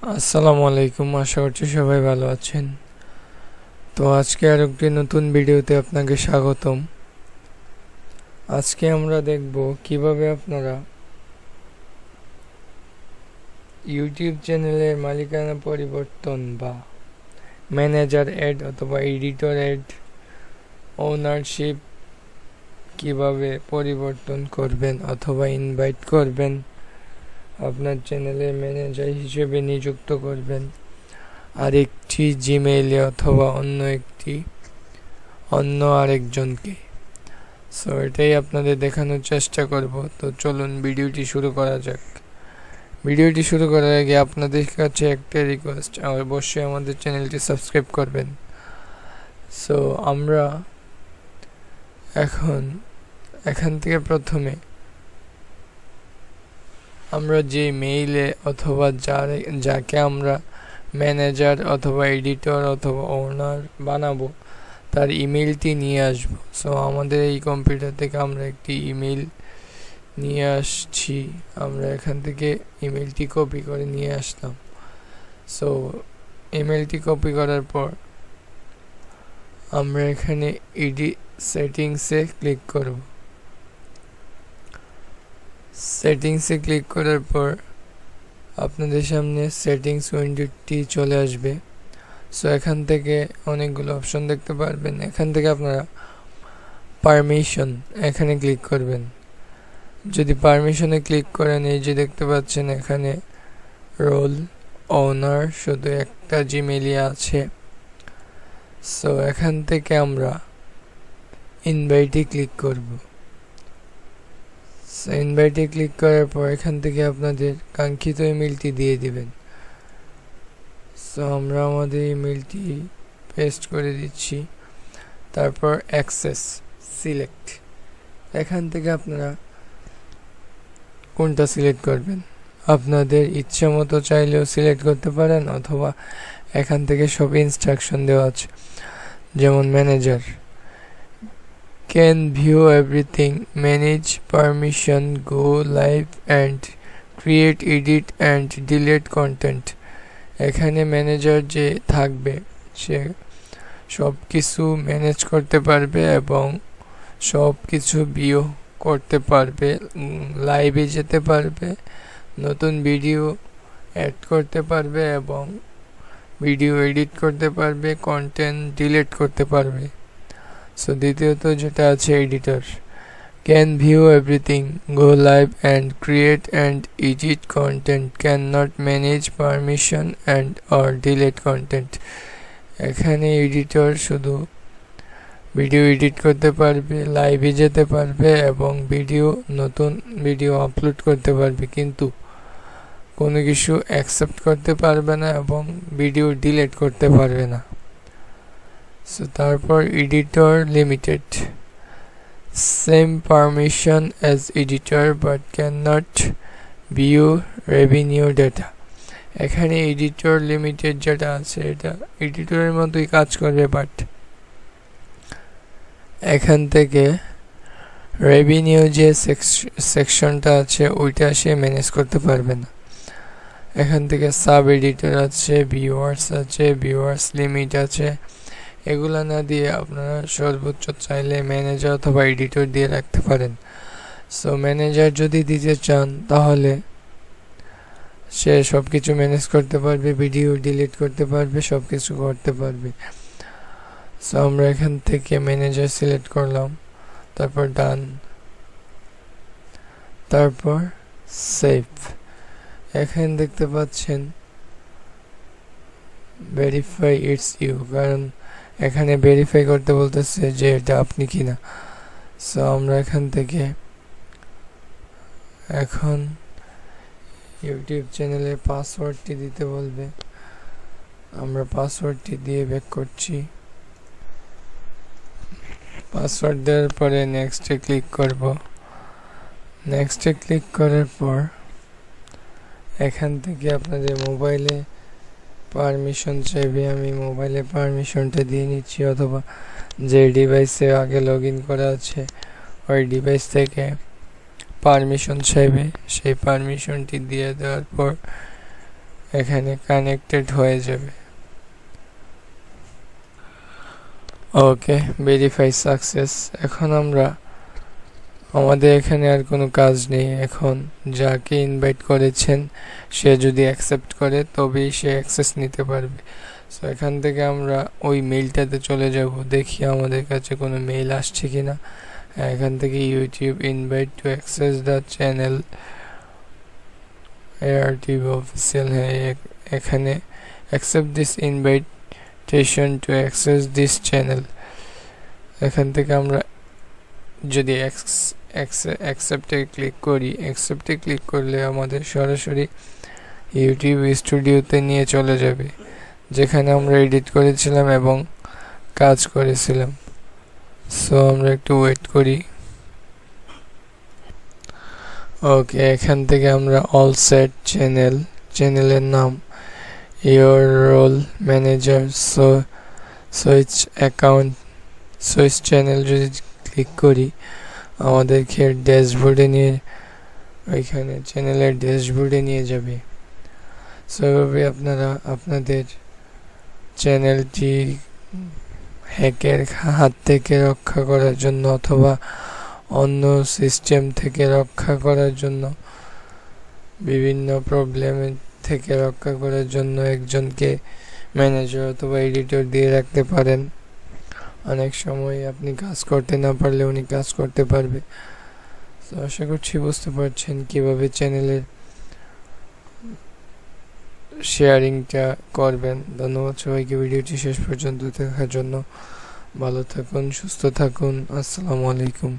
আসসালামু আলাইকুম, আশা করছি সবাই ভালো আছেন। তো আজকে আর একটি নতুন ভিডিওতে আপনাকে স্বাগতম। আজকে আমরা দেখব কিভাবে আপনারা ইউটিউব চ্যানেলের মালিকানা পরিবর্তন বা ম্যানেজার অ্যাড অথবা এডিটর অ্যাড ওনারশিপ কিভাবে পরিবর্তন করবেন অথবা ইনভাইট করবেন, আপনার চ্যানেলের ম্যানেজার হিসেবে নিযুক্ত করবেন আরেকটি জিমেইলে অথবা অন্য আরেকজনকে। সো এটাই আপনাদের দেখানোর চেষ্টা করব। তো চলুন ভিডিওটি শুরু করা যাক। ভিডিওটি শুরু করার আগে আপনাদের কাছে একটা রিকোয়েস্ট, অবশ্যই আমাদের চ্যানেলটি সাবস্ক্রাইব করবেন। সো আমরা এখান থেকে প্রথমে আমরা যে মেইলে অথবা যাকে আমরা ম্যানেজার অথবা এডিটর অথবা ওনার বানাবো তার ইমেলটি নিয়ে আসব। সো আমাদের এই কম্পিউটার থেকে আমরা একটি ইমেল নিয়ে আসছি। আমরা এখান থেকে ইমেলটি কপি করে নিয়ে আসলাম। সো ইমেলটি কপি করার পর আমরা এখানে সেটিংসে ক্লিক করব। সেটিংসে ক্লিক করার পর আপনাদের সামনে সেটিংস উইন্ডোটি চলে আসবে। সো এখান থেকে অনেকগুলো অপশন দেখতে পারবেন। এখান থেকে আপনারা পারমিশন এখানে ক্লিক করবেন। যদি পারমিশনে ক্লিক করেন, এই যে দেখতে পাচ্ছেন এখানে রোল ওনার শুধু একটা জিমেইলই আছে। সো এখান থেকে আমরা ইনভাইটে ক্লিক করব। ইনভাইটে ক্লিক করার পর এখান থেকে আপনাদের কাঙ্ক্ষিত ইমেলটি দিয়ে দিবেন। সো আমরা আমাদের ইমেলটি পেস্ট করে দিচ্ছি। তারপর অ্যাক্সেস সিলেক্ট, এখান থেকে আপনারা কোনটা সিলেক্ট করবেন আপনাদের ইচ্ছা মতো চাইলেও সিলেক্ট করতে পারেন, অথবা এখান থেকে সব ইনস্ট্রাকশন দেওয়া আছে। যেমন manager can view everything, manage permission, go live and create, edit and delete content। এখানে ম্যানেজার যে থাকবে সে সব কিছু ম্যানেজ করতে পারবে এবং সব কিছু ভিউ করতে পারবে, লাইভে যেতে পারবে, নতুন ভিডিও অ্যাড করতে পারবে এবং ভিডিও এডিট করতে পারবে, কন্টেন্ট ডিলিট করতে পারবে। সো দ্বিতীয়ত যেটা আছে editor can view everything, go live and create and edit content, cannot manage permission and or delete content। এখানে এডিটর শুধু ভিডিও এডিট করতে পারবে, লাইভে যেতে পারবে এবং নতুন ভিডিও আপলোড করতে পারবে, কিন্তু কোনো কিছু অ্যাকসেপ্ট করতে পারবে না এবং ভিডিও ডিলিট করতে পারবে না। সো তারপর editor limited, same permission as editor but can not view revenue data. এখানে এডিটর লিমিটেড যেটা আছে এটা এডিটরের মতোই কাজ করবে, বাট এখান থেকে রেভিনিউ যে সেকশনটা আছে ওইটা সে ম্যানেজ করতে পারবে না। এখান থেকে সাব এডিটর আছে, ভিউয়ার্স লিমিট আছে। এগুলা না দিয়ে আপনারা সর্বোচ্চ চাইলে ম্যানেজার অথবা এডিটর দিয়ে রাখতে পারেন। সো ম্যানেজার যদি দিতে চান তাহলে সে সব কিছু ম্যানেজ করতে পারবে, ভিডিও ডিলিট করতে পারবে, সব কিছু করতে পারবে। সো আমরা এখান থেকে ম্যানেজার সিলেক্ট করলাম, তারপর ডান, তারপর সেভ। এখানে দেখতে পাচ্ছেন ভেরিফাই ইটস ইউ, কারণ এখানে ভেরিফাই করতে বলতেছে যে এটা আপনি কিনা। সো আমরা এখান থেকে এখন ইউটিউব চ্যানেলের পাসওয়ার্ডটি দিতে বলবে। আমরা পাসওয়ার্ডটি দিয়ে ব্যাক করছি। পাসওয়ার্ড দেওয়ার পরে নেক্সটে ক্লিক করব। নেক্সটে ক্লিক করার পর এখান থেকে আপনাদের মোবাইলে পারমিশন চাইবে। আমি মোবাইলে পারমিশনটা দিয়ে নিচ্ছি, অথবা যে ডিভাইসে আগে লগ ইন করা আছে ওই ডিভাইস থেকে পারমিশন চাইবে। সেই পারমিশনটি দিয়ে দেওয়ার পর এখানে কানেক্টেড হয়ে যাবে। ওকে, ভেরিফাই সাকসেস। এখন আমাদের এখানে আর কোনো কাজ নেই। এখন যাকে ইনভাইট করেছেন সে যদি অ্যাকসেপ্ট করে তবেই সে অ্যাক্সেস নিতে পারবে। সো এখান থেকে আমরা ওই মেইলটাতে চলে যাব, দেখি আমাদের কাছে কোনো মেইল আসছে কিনা। এখান থেকে YouTube invite to access the channel TV official, হ্যাঁ এখানে accept this invitation to access this channel. এখান থেকে আমরা যদি অ্যাকসেপ্টে ক্লিক করি, অ্যাকসেপ্টে ক্লিক করলে আমাদের সরাসরি ইউটিউব স্টুডিওতে নিয়ে চলে যাবে, যেখানে আমরা এডিট করেছিলাম এবং কাজ করেছিলাম। সো আমরা একটু ওয়েট করি। ওকে, এখান থেকে আমরা অল সেট চ্যানেলের নাম your role manager, switch account, switch channel যদি ক্লিক করি আমাদেরকে ড্যাশবোর্ডে নিয়ে ওইখানে চ্যানেলের ড্যাশবোর্ডে নিয়ে যাবে। সো এভাবে আপনারা আপনাদের চ্যানেলটি হ্যাকের হাত থেকে রক্ষা করার জন্য অথবা অন্য সিস্টেম থেকে রক্ষা করার জন্য, বিভিন্ন প্রবলেম থেকে রক্ষা করার জন্য একজনকে ম্যানেজার অথবা এডিটর দিয়ে রাখতে পারেন। অনেক সময় আপনি কাজ করতে না পারলে উনি কাজ করতে পারবে। তো আশা করছি বুঝতে পারছেন কিভাবে চ্যানেলের শেয়ারিংটা করবেন। ধন্যবাদ সবাইকে ভিডিওটি শেষ পর্যন্ত দেখার জন্য। ভালো থাকুন, সুস্থ থাকুন। আসসালামু আলাইকুম।